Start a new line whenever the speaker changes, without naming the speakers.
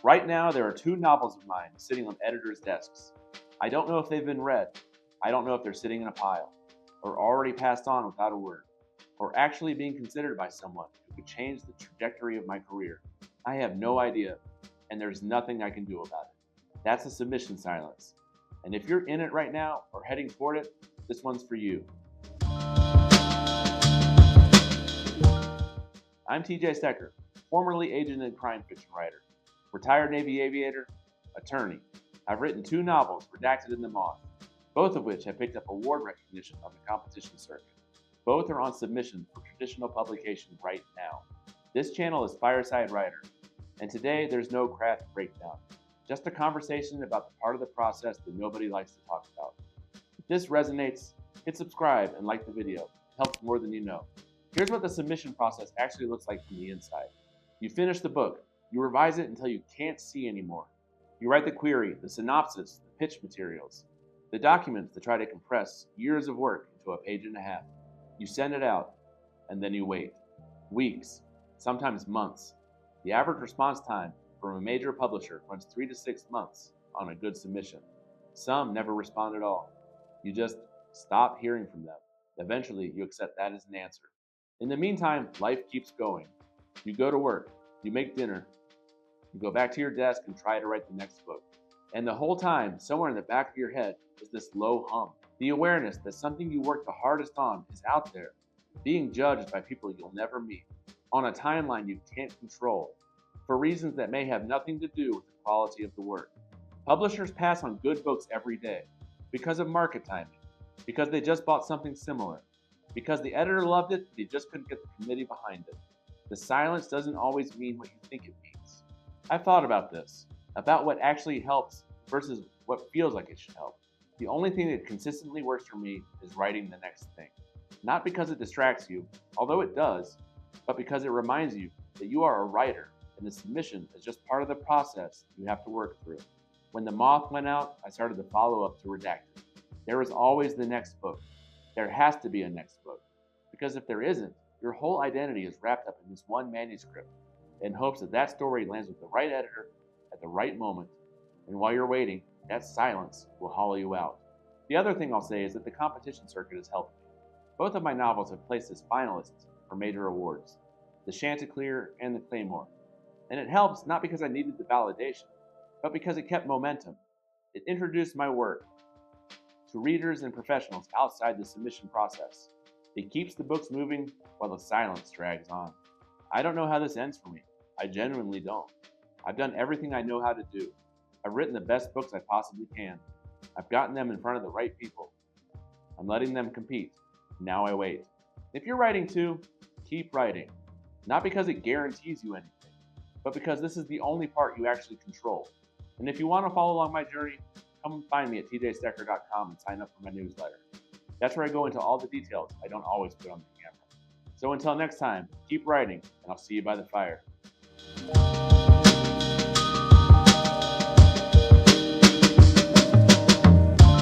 Right now, there are 2 novels of mine sitting on editors' desks. I don't know if they've been read. I don't know if they're sitting in a pile, or already passed on without a word, or actually being considered by someone who could change the trajectory of my career. I have no idea, and there's nothing I can do about it. That's a submission silence. And if you're in it right now or heading toward it, this one's for you. I'm TJ Stecker, formerly agent and crime fiction writer, retired Navy aviator, attorney. I've written 2 novels redacted in the Moth, both of which have picked up award recognition on the competition circuit. Both are on submission for traditional publication right now. This channel is Fireside Writer, and today there's no craft breakdown, just a conversation about the part of the process that nobody likes to talk about. If this resonates, hit subscribe and like the video. It helps more than you know. Here's what the submission process actually looks like from the inside. You finish the book. You revise it until you can't see anymore. You write the query, the synopsis, the pitch materials, the documents that try to compress years of work into a page and a half. You send it out, and then you wait. Weeks, sometimes months. The average response time from a major publisher runs 3 to 6 months on a good submission. Some never respond at all. You just stop hearing from them. Eventually, you accept that as an answer. In the meantime, life keeps going. You go to work, you make dinner, you go back to your desk and try to write the next book. And the whole time, somewhere in the back of your head is this low hum. The awareness that something you worked the hardest on is out there, being judged by people you'll never meet, on a timeline you can't control, for reasons that may have nothing to do with the quality of the work. Publishers pass on good books every day because of market timing, because they just bought something similar, because the editor loved it, but he just couldn't get the committee behind it. The silence doesn't always mean what you think it means. I've thought about this, about what actually helps versus what feels like it should help. The only thing that consistently works for me is writing the next thing. Not because it distracts you, although it does, but because it reminds you that you are a writer and the submission is just part of the process you have to work through. When The Moth went out, I started the follow-up to Redacted. There is always the next book. There has to be a next book. Because if there isn't, your whole identity is wrapped up in this one manuscript in hopes that that story lands with the right editor at the right moment. And while you're waiting, that silence will hollow you out. The other thing I'll say is that the competition circuit has helped me. Both of my novels have placed as finalists for major awards, the Chanticleer and the Claymore. And it helps not because I needed the validation, but because it kept momentum. It introduced my work to readers and professionals outside the submission process. It keeps the books moving while the silence drags on. I don't know how this ends for me. I genuinely don't. I've done everything I know how to do. I've written the best books I possibly can. I've gotten them in front of the right people. I'm letting them compete. Now I wait. If you're writing too, keep writing. Not because it guarantees you anything, but because this is the only part you actually control. And if you want to follow along my journey, come find me at tjstecker.com and sign up for my newsletter. That's where I go into all the details I don't always put on the camera. So until next time, keep writing, and I'll see you by the fire.